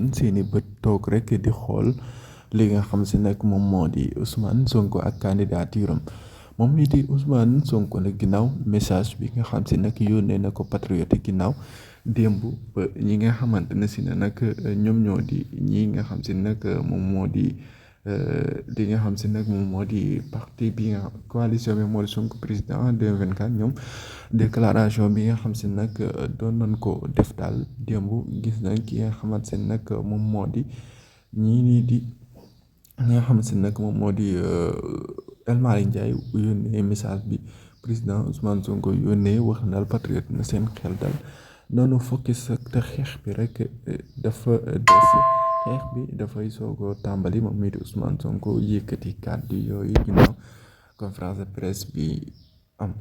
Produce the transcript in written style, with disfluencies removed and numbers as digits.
woon seeni bët toog rek di xool li nga xam si nag moom moo di Ousmane Sonko ak candidature am moom mii di Ousmane Sonko nag ginnaaw message bi nga xam si nag yónnee na ko patriote ginnaaw démb ba ñi nga xamante ne si ne nag ñoom ñoo di ñi nga xam si nag moom moo di li nga xam si nag moom moo di parti bi nga coalition bi moo di Sonko président 2024 ñoom déclaration bi nga xam si nag doon nañ ko def daal démb gis nañ ki nga xamante ne nag moom moo di ñii nii di nga xam si nag moom moo di El Malick Ndiaye yónnee message bi président Ousmane Sonko yónnee wax na patriote na seen xel dal noonu focus te xeex bi rek dafa des xeex bi dafay soog a tàmbali moom mii di Ousmane Sonko yëkkati kàddu yooyu ginnaaw conférence de presse bi am.